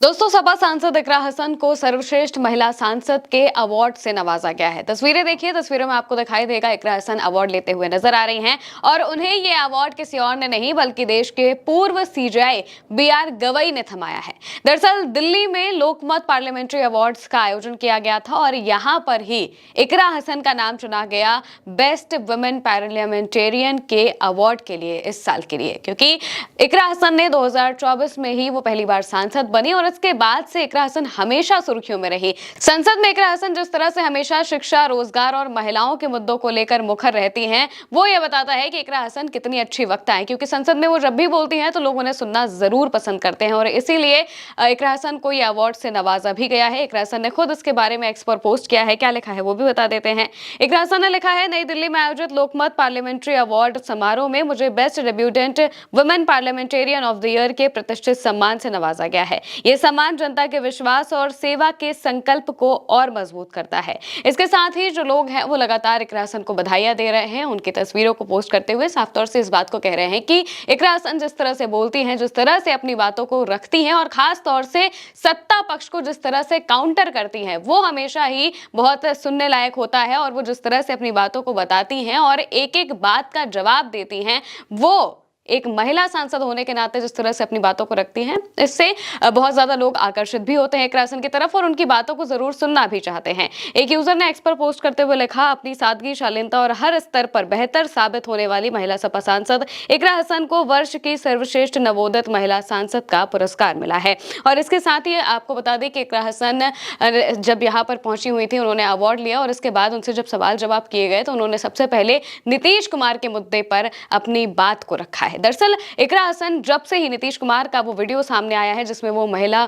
दोस्तों, सपा सांसद इकरा हसन को सर्वश्रेष्ठ महिला सांसद के अवार्ड से नवाजा गया है। तस्वीरें देखिए, तस्वीरों में आपको दिखाई देगा इकरा हसन अवार्ड लेते हुए नजर आ रही हैं और उन्हें ये अवार्ड किसी और ने नहीं बल्कि देश के पूर्व सीजेआई बीआर गवई ने थमाया है। दरअसल दिल्ली में लोकमत पार्लियामेंट्री अवार्ड्स का आयोजन किया गया था और यहाँ पर ही इकरा हसन का नाम चुना गया बेस्ट वुमेन पार्लियामेंटेरियन के अवार्ड के लिए इस साल के लिए, क्योंकि इकरा हसन ने 2024 में ही वो पहली बार सांसद बनी और इसके बाद से इकरा हसन हमेशा सुर्खियों में रही। संसद में इकरा हसन जिस तरह से हमेशा शिक्षा, रोजगार और महिलाओं के मुद्दों को लेकर मुखर रहती हैं, वो ये बताता है कि इकरा हसन कितनी अच्छी वक्ता है, क्योंकि संसद में वो जब भी बोलती हैं तो लोग उन्हें सुनना जरूर पसंद करते हैं और इसीलिए इकरा हसन को ये अवार्ड से नवाजा भी गया है। इकरा हसन ने खुद इसके बारे में एक्स पर पोस्ट किया है। क्या लिखा है वो भी बता देते हैं। इकरा हसन ने लिखा है, नई दिल्ली में आयोजित लोकमत पार्लियामेंट्री अवार्ड समारोह में मुझे best debutante women parliamentarian of the year के प्रतिष्ठित सम्मान से नवाजा गया है। ये सम्मान जनता के विश्वास और सेवा के संकल्प को और मजबूत करता है। इसके साथ ही जो लोग हैं वो लगातार इकरा हसन को बधाइयां दे रहे हैं। उनकी तस्वीरों को पोस्ट करते हुए साफ तौर से इस बात को कह रहे हैं कि इकरा हसन जिस तरह से बोलती हैं, जिस तरह से अपनी बातों को रखती हैं और खास तौर से सत्ता पक्ष को जिस तरह से काउंटर करती हैं, वो हमेशा ही बहुत सुनने लायक होता है। और वो जिस तरह से अपनी बातों को बताती हैं और एक एक बात का जवाब देती हैं, वो एक महिला सांसद होने के नाते जिस तरह से अपनी बातों को रखती हैं, इससे बहुत ज्यादा लोग आकर्षित भी होते हैं इकरा हसन की तरफ और उनकी बातों को जरूर सुनना भी चाहते हैं। एक यूजर ने एक्स पर पोस्ट करते हुए लिखा, अपनी सादगी, शालीनता और हर स्तर पर बेहतर साबित होने वाली महिला सपा सांसद इकरा हसन को वर्ष की सर्वश्रेष्ठ नवोदित महिला सांसद का पुरस्कार मिला है। और इसके साथ ही आपको बता दें कि इकरा हसन जब यहाँ पर पहुंची हुई थी, उन्होंने अवार्ड लिया और इसके बाद उनसे जब सवाल जवाब किए गए तो उन्होंने सबसे पहले नीतीश कुमार के मुद्दे पर अपनी बात को रखा है। दरअसल इकरा हसन जब से ही नीतीश कुमार का वो वीडियो सामने आया है जिसमें वो महिला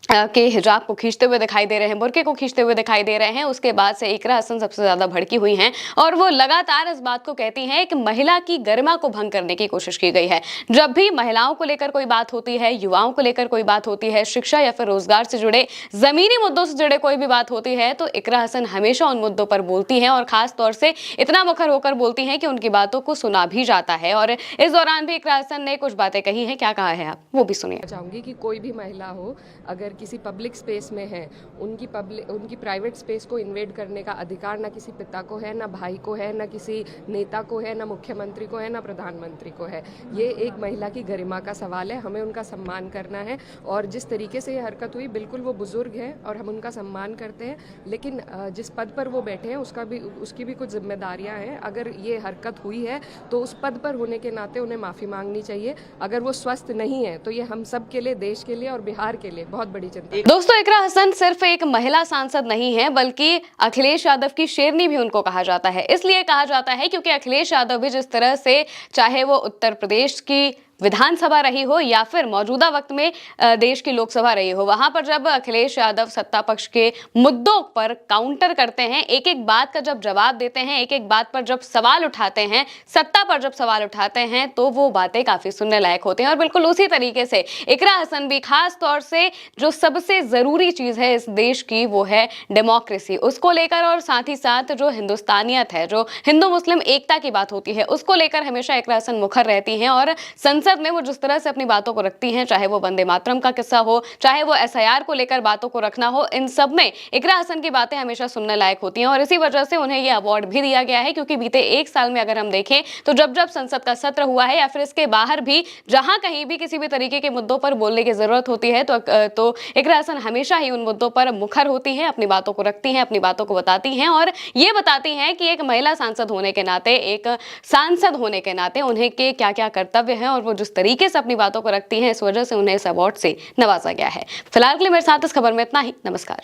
के हिजाब को खींचते हुए दिखाई दे रहे हैं, बुर्के को खींचते हुए दिखाई दे रहे हैं, उसके बाद से इकरा हसन सबसे ज्यादा भड़की हुई हैं और वो लगातार इस बात को कहती हैं कि महिला की गरिमा को भंग करने की कोशिश की गई है। जब भी महिलाओं को लेकर कोई बात होती है, युवाओं को लेकर कोई बात होती है, शिक्षा या फिर रोजगार से जुड़े जमीनी मुद्दों से जुड़े कोई भी बात होती है, तो इकरा हसन हमेशा उन मुद्दों पर बोलती हैं और खास तौर से इतना मुखर होकर बोलती हैं कि उनकी बातों को सुना भी जाता है। और इस दौरान भी इकरा हसन ने कुछ बातें कही हैं। क्या कहा है आप वो भी सुनिए। चाहूंगी कि कोई भी महिला हो, अगर किसी पब्लिक स्पेस में है, उनकी प्राइवेट स्पेस को इन्वेड करने का अधिकार ना किसी पिता को है, ना भाई को है, ना किसी नेता को है, ना मुख्यमंत्री को है, ना प्रधानमंत्री को है। ये एक महिला की गरिमा का सवाल है, हमें उनका सम्मान करना है। और जिस तरीके से ये हरकत हुई, बिल्कुल वो बुजुर्ग है और हम उनका सम्मान करते हैं, लेकिन जिस पद पर वो बैठे हैं उसकी भी कुछ जिम्मेदारियां हैं। अगर ये हरकत हुई है तो उस पद पर होने के नाते उन्हें माफ़ी मांगनी चाहिए। अगर वो स्वस्थ नहीं है तो ये हम सब के लिए, देश के लिए और बिहार के लिए बहुत बड़ी चिंता है। दोस्तों, इकरा हसन सिर्फ एक महिला सांसद नहीं है बल्कि अखिलेश यादव की शेरनी भी उनको कहा जाता है। इसलिए कहा जाता है क्योंकि अखिलेश यादव भी जिस तरह से, चाहे वो उत्तर प्रदेश की विधानसभा रही हो या फिर मौजूदा वक्त में देश की लोकसभा रही हो, वहां पर जब अखिलेश यादव सत्ता पक्ष के मुद्दों पर काउंटर करते हैं, एक एक बात का जब जवाब देते हैं, एक एक बात पर जब सवाल उठाते हैं, सत्ता पर जब सवाल उठाते हैं, तो वो बातें काफी सुनने लायक होते हैं। और बिल्कुल उसी तरीके से इकरा हसन भी, खास तौर से जो सबसे जरूरी चीज है इस देश की, वो है डेमोक्रेसी, उसको लेकर और साथ ही साथ जो हिंदुस्तानियत है, जो हिंदू मुस्लिम एकता की बात होती है, उसको लेकर हमेशा इकरा हसन मुखर रहती हैं। और संसद में वो जिस तरह से अपनी बातों को रखती हैं, चाहे वो वंदे मातरम का किस्सा हो, चाहे वो एसआईआर को लेकर बातों को रखना हो, इन सब में इकरा हसन की बातें हमेशा सुनने लायक होती हैं। और इसी वजह से उन्हें ये अवार्ड भी दिया गया है, क्योंकि बीते एक साल में अगर हम देखें तो जब जब संसद का सत्र हुआ है या फिर इसके बाहर भी जहां कहीं भी किसी भी तरीके के मुद्दों पर बोलने की जरूरत होती है तो इकरा हसन हमेशा ही उन मुद्दों पर मुखर होती हैं, अपनी बातों को रखती हैं, अपनी बातों को बताती हैं और ये बताती हैं कि एक महिला सांसद होने के नाते, एक सांसद होने के नाते उन्हें के क्या क्या कर्तव्य हैं और वो जिस तरीके से अपनी बातों को रखती हैं, इस वजह से उन्हें इस अवार्ड से नवाजा गया है। फिलहाल के लिए मेरे साथ इस खबर में इतना ही। नमस्कार।